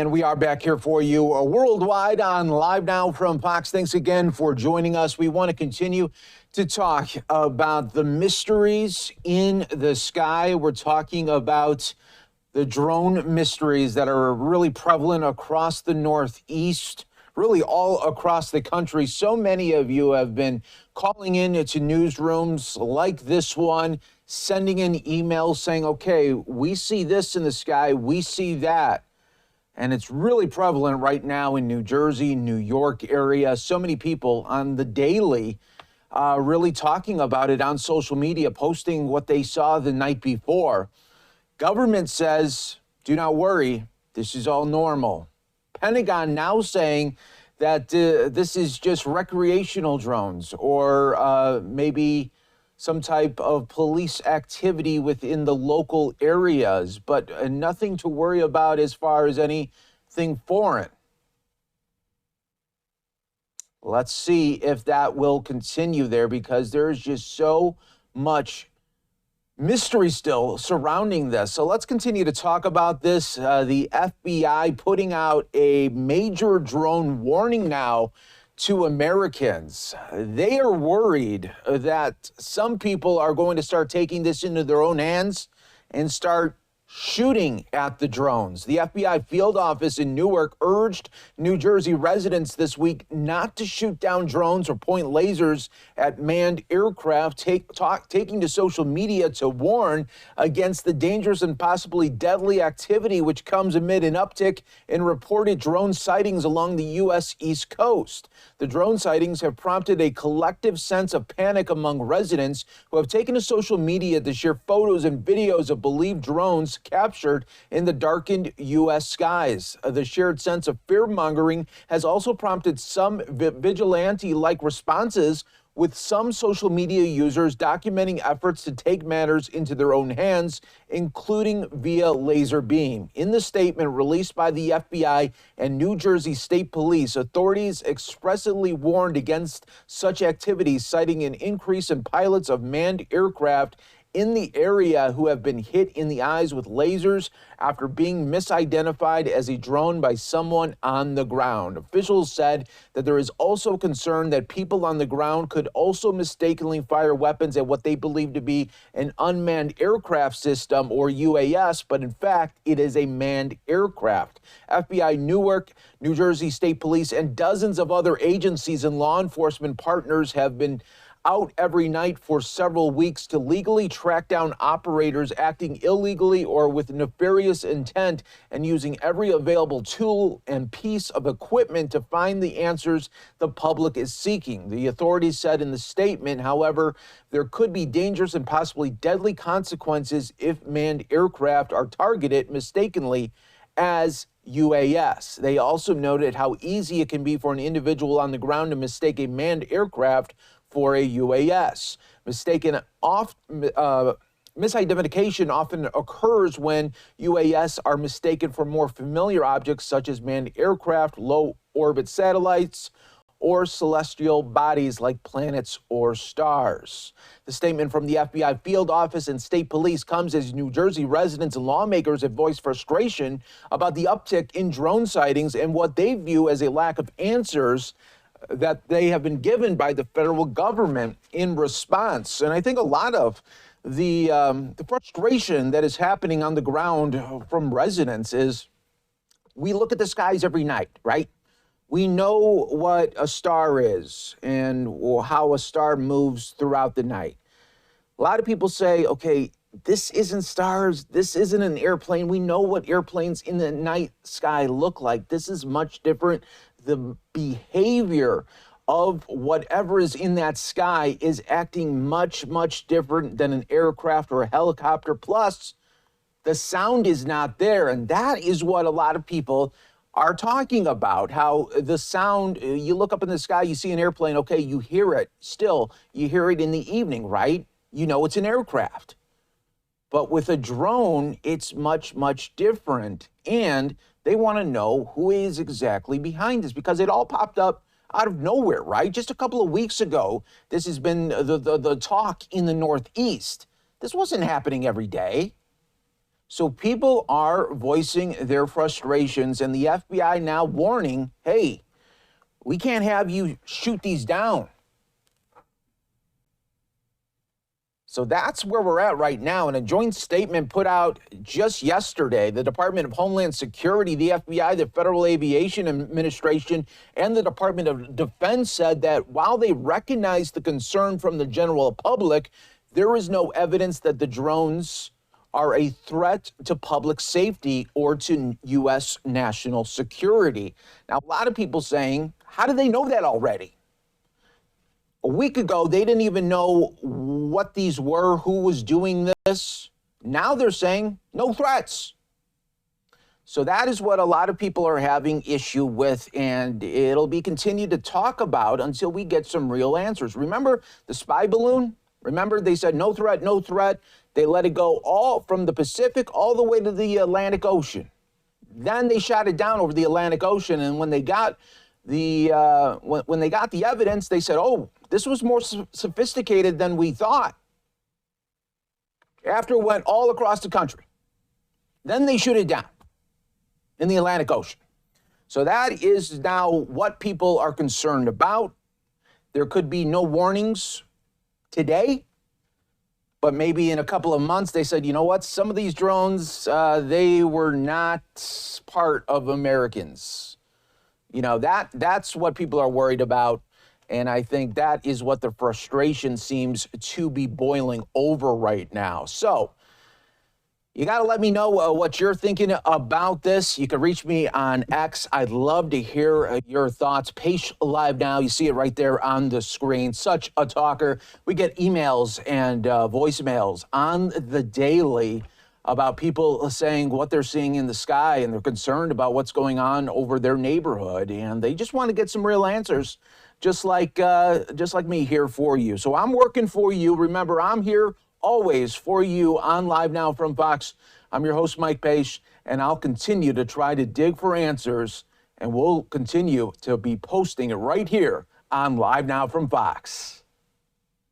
And we are back here for you worldwide on Live Now from Fox. Thanks again for joining us. We want to continue to talk about the mysteries in the sky. We're talking about the drone mysteries that are really prevalent across the Northeast, really all across the country. So many of you have been calling in to newsrooms like this one, sending in emails saying, okay, we see this in the sky, we see that. And it's really prevalent right now in New Jersey, New York area. So many people on the daily really talking about it on social media, posting what they saw the night before. Government says, do not worry, this is all normal. Pentagon now saying that this is just recreational drones or maybe some type of police activity within the local areas, but nothing to worry about as far as anything foreign. Let's see if that will continue there, because there is just so much mystery still surrounding this. So let's continue to talk about this. The FBI putting out a major drone warning now to Americans. They are worried that some people are going to start taking this into their own hands and start shooting at the drones. The FBI field office in Newark urged New Jersey residents this week not to shoot down drones or point lasers at manned aircraft, taking to social media to warn against the dangerous and possibly deadly activity which comes amid an uptick in reported drone sightings along the U.S. East Coast. The drone sightings have prompted a collective sense of panic among residents who have taken to social media to share photos and videos of believed drones captured in the darkened U.S. skies. The shared sense of fear-mongering has also prompted some vigilante-like responses, with some social media users documenting efforts to take matters into their own hands, including via laser beam. In the statement released by the FBI and New Jersey State Police, authorities expressly warned against such activities, citing an increase in pilots of manned aircraft in the area who have been hit in the eyes with lasers after being misidentified as a drone by someone on the ground. Officials said that there is also concern that people on the ground could also mistakenly fire weapons at what they believe to be an unmanned aircraft system, or UAS, but in fact, it is a manned aircraft. FBI Newark, New Jersey State Police, and dozens of other agencies and law enforcement partners have been out every night for several weeks to legally track down operators acting illegally or with nefarious intent, and using every available tool and piece of equipment to find the answers the public is seeking. The authorities said in the statement, however, there could be dangerous and possibly deadly consequences if manned aircraft are targeted mistakenly as UAS. They also noted how easy it can be for an individual on the ground to mistake a manned aircraft for a UAS. Misidentification often occurs when UAS are mistaken for more familiar objects such as manned aircraft, low orbit satellites, or celestial bodies like planets or stars. The statement from the FBI field office and state police comes as New Jersey residents and lawmakers have voiced frustration about the uptick in drone sightings and what they view as a lack of answers that they have been given by the federal government in response. And I think a lot of the frustration that is happening on the ground from residents is, we look at the skies every night, right? We know what a star is and how a star moves throughout the night. A lot of people say, okay, this isn't stars, this isn't an airplane. We know what airplanes in the night sky look like. This is much different. The behavior of whatever is in that sky is acting much, much different than an aircraft or a helicopter. Plus, the sound is not there. And that is what a lot of people are talking about, how the sound, you look up in the sky, you see an airplane, okay, you hear it. Still, you hear it in the evening, right? You know it's an aircraft. But with a drone, it's much, much different. And they want to know who is exactly behind this, because it all popped up out of nowhere, right? Just a couple of weeks ago, this has been the talk in the Northeast. This wasn't happening every day. So people are voicing their frustrations, and the FBI now warning, hey, we can't have you shoot these down. So that's where we're at right now. In a joint statement put out just yesterday, the Department of Homeland Security, the FBI, the Federal Aviation Administration, and the Department of Defense said that while they recognize the concern from the general public, there is no evidence that the drones are a threat to public safety or to U.S. national security. Now, a lot of people saying, how do they know that already? A week ago, they didn't even know what these were, who was doing this. Now they're saying no threats. So that is what a lot of people are having issue with, and it'll be continued to talk about until we get some real answers. Remember the spy balloon? Remember they said no threat, no threat. They let it go all from the Pacific all the way to the Atlantic Ocean. Then they shot it down over the Atlantic Ocean, and when they got the evidence, they said, oh, this was more sophisticated than we thought. After it went all across the country. Then they shoot it down in the Atlantic Ocean. So that is now what people are concerned about. There could be no warnings today, but maybe in a couple of months they said, you know what, some of these drones, they were not part of Americans. You know, that's what people are worried about. And I think that is what the frustration seems to be boiling over right now. So you got to let me know what you're thinking about this. You can reach me on X. I'd love to hear your thoughts. Pace Live Now. You see it right there on the screen. Such a talker. We get emails and voicemails on the daily about people saying what they're seeing in the sky, and they're concerned about what's going on over their neighborhood, and they just want to get some real answers, just like me here for you. So I'm working for you. Remember, I'm here always for you on Live Now from Fox. I'm your host, Mike Pace, and I'll continue to try to dig for answers, and we'll continue to be posting it right here on Live Now from Fox.